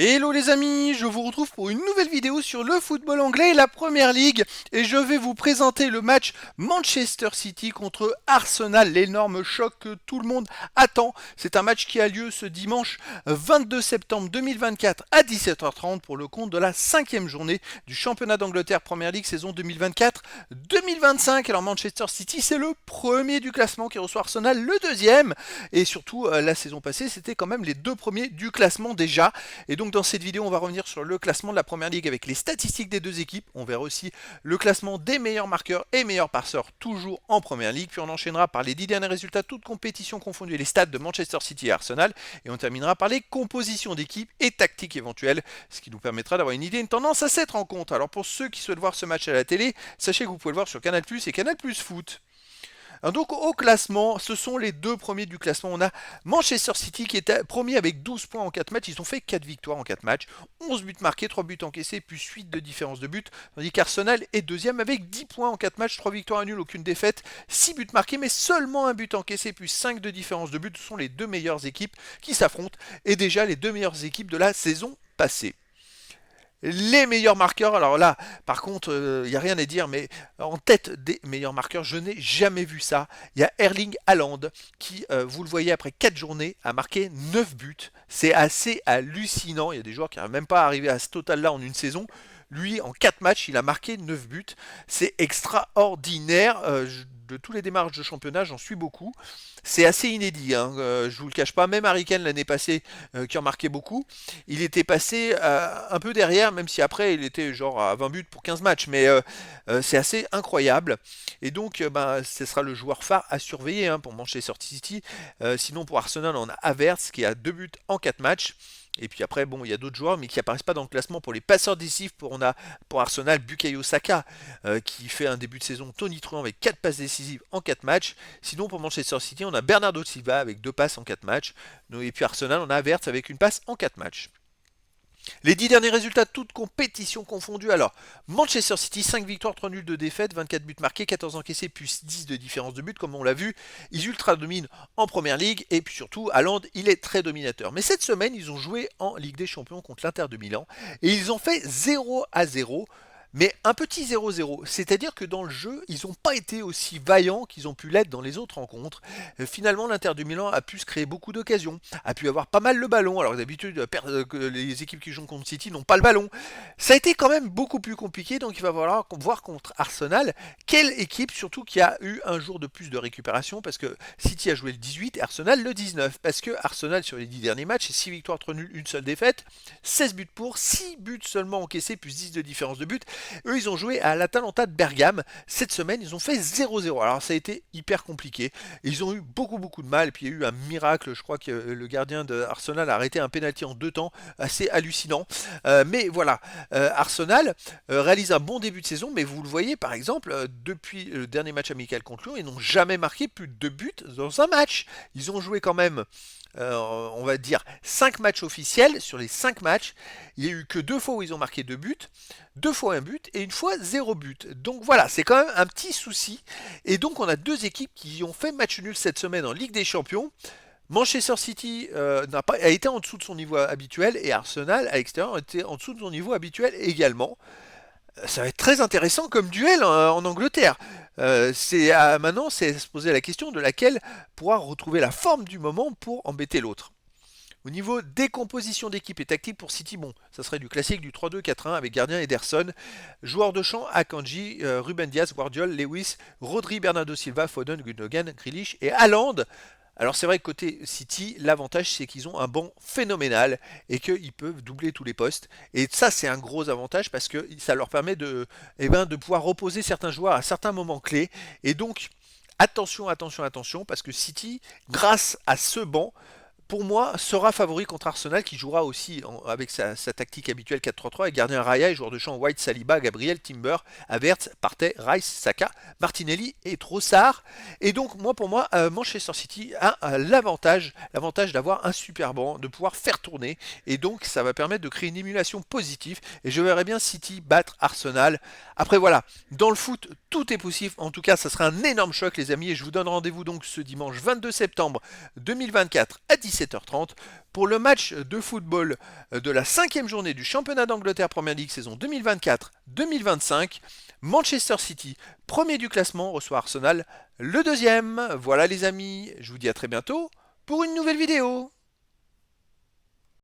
Hello les amis, je vous retrouve pour une nouvelle vidéo sur le football anglais et la Première Ligue et je vais vous présenter le match Manchester City contre Arsenal, l'énorme choc que tout le monde attend. C'est un match qui a lieu ce dimanche 22 septembre 2024 à 17h30 pour le compte de la 5e journée du championnat d'Angleterre Première Ligue saison 2024-2025. Alors Manchester City c'est le premier du classement qui reçoit Arsenal le deuxième et surtout la saison passée c'était quand même les deux premiers du classement déjà. Et donc dans cette vidéo, on va revenir sur le classement de la Première Ligue avec les statistiques des deux équipes. On verra aussi le classement des meilleurs marqueurs et meilleurs passeurs toujours en Première Ligue. Puis on enchaînera par les 10 derniers résultats, toutes compétitions confondues, et les stats de Manchester City et Arsenal. Et on terminera par les compositions d'équipes et tactiques éventuelles, ce qui nous permettra d'avoir une idée, une tendance à cette rencontre. Alors pour ceux qui souhaitent voir ce match à la télé, sachez que vous pouvez le voir sur Canal+ et Canal+ Foot. Donc au classement, ce sont les deux premiers du classement. On a Manchester City qui est premier avec 12 points en 4 matchs. Ils ont fait 4 victoires en 4 matchs. 11 buts marqués, 3 buts encaissés, plus 8 de différence de but. Tandis qu'Arsenal est deuxième avec 10 points en 4 matchs, 3 victoires, un nul, aucune défaite. 6 buts marqués, mais seulement un but encaissé, plus 5 de différence de but. Ce sont les deux meilleures équipes qui s'affrontent. Et déjà les deux meilleures équipes de la saison passée. Les meilleurs marqueurs, alors là, par contre, il n'y a rien à dire, mais en tête des meilleurs marqueurs, je n'ai jamais vu ça. Il y a Erling Haaland qui, vous le voyez, après 4 journées, a marqué 9 buts. C'est assez hallucinant. Il y a des joueurs qui n'arrivent même pas à arriver à ce total-là en une saison. Lui, en 4 matchs, il a marqué 9 buts. C'est extraordinaire. De tous les démarches de championnat, j'en suis beaucoup. C'est assez inédit, hein, je vous le cache pas. Même Harry Kane l'année passée, qui en marquait beaucoup, il était passé un peu derrière, même si après il était genre à 20 buts pour 15 matchs. Mais c'est assez incroyable. Et donc, ce sera le joueur phare à surveiller hein, pour Manchester City. Sinon, pour Arsenal, on a Havertz qui a 2 buts en 4 matchs. Et puis après, bon, il y a d'autres joueurs, mais qui apparaissent pas dans le classement pour les passeurs décisifs. On a pour Arsenal Bukayo Saka, qui fait un début de saison tonitruant avec 4 passes décisives en 4 matchs. Sinon, pour Manchester City, on a Bernardo Silva avec 2 passes en 4 matchs. Et puis Arsenal, on a Havertz avec une passe en 4 matchs. Les 10 derniers résultats, toutes compétitions confondues. Alors, Manchester City, 5 victoires, 3 nuls, 2 défaites, 24 buts marqués, 14 encaissés, plus 10 de différence de but, comme on l'a vu. Ils ultra dominent en Première Ligue, et puis surtout, Haaland, il est très dominateur. Mais cette semaine, ils ont joué en Ligue des Champions contre l'Inter de Milan, et ils ont fait 0-0. Mais un petit 0-0, c'est-à-dire que dans le jeu, ils n'ont pas été aussi vaillants qu'ils ont pu l'être dans les autres rencontres. Finalement, l'Inter de Milan a pu se créer beaucoup d'occasions, a pu avoir pas mal le ballon, alors que d'habitude, les équipes qui jouent contre City n'ont pas le ballon. Ça a été quand même beaucoup plus compliqué, donc il va falloir voir contre Arsenal quelle équipe, surtout qui a eu un jour de plus de récupération, parce que City a joué le 18 et Arsenal le 19, parce que Arsenal sur les 10 derniers matchs, c'est 6 victoires, 3 nuls, une seule défaite, 16 buts pour, 6 buts seulement encaissés, plus 10 de différence de but. Eux, ils ont joué à l'Atalanta de Bergame. Cette semaine, ils ont fait 0-0. Alors, ça a été hyper compliqué. Ils ont eu beaucoup de mal. Et puis, il y a eu un miracle. Je crois que le gardien de Arsenal a arrêté un pénalty en 2 temps. Assez hallucinant. Mais voilà, Arsenal réalise un bon début de saison. Mais vous le voyez, par exemple, depuis le dernier match amical contre Lyon, ils n'ont jamais marqué plus de 2 buts dans un match. Ils ont joué quand même on va dire 5 matchs officiels. Sur les 5 matchs, il n'y a eu que 2 fois où ils ont marqué 2 buts, 2 fois un but et une fois 0 but. Donc voilà, c'est quand même un petit souci. Et donc on a deux équipes qui ont fait match nul cette semaine en Ligue des Champions. Manchester City a été en dessous de son niveau habituel et Arsenal à l'extérieur a été en dessous de son niveau habituel également. Ça va être très intéressant comme duel en Angleterre. Maintenant, c'est se poser la question de laquelle pourra retrouver la forme du moment pour embêter l'autre. Au niveau des compositions d'équipe et tactique pour City, bon, ça serait du classique du 3-2-4-1 avec gardien Ederson, joueur de champ Akanji, Ruben Dias, Guardiola, Lewis, Rodri, Bernardo Silva, Foden, Gundogan, Grealish et Haaland. Alors c'est vrai que côté City, l'avantage c'est qu'ils ont un banc phénoménal et qu'ils peuvent doubler tous les postes. Et ça c'est un gros avantage parce que ça leur permet de pouvoir reposer certains joueurs à certains moments clés. Et donc attention parce que City, grâce à ce banc, pour moi, sera favori contre Arsenal qui jouera aussi avec sa tactique habituelle 4-3-3 avec gardien Raya et joueurs de champ White, Saliba, Gabriel, Timber, Havertz, Partey, Rice, Saka, Martinelli et Trossard. Et donc pour moi, Manchester City a l'avantage d'avoir un super banc, de pouvoir faire tourner et donc ça va permettre de créer une émulation positive et je verrai bien City battre Arsenal. Après voilà, dans le foot, tout est possible. En tout cas, ça sera un énorme choc, les amis. Et je vous donne rendez-vous donc ce dimanche 22 septembre 2024 à 17h30 pour le match de football de la 5e journée du championnat d'Angleterre Premier League saison 2024-2025. Manchester City, premier du classement, reçoit Arsenal, le deuxième. Voilà les amis, je vous dis à très bientôt pour une nouvelle vidéo.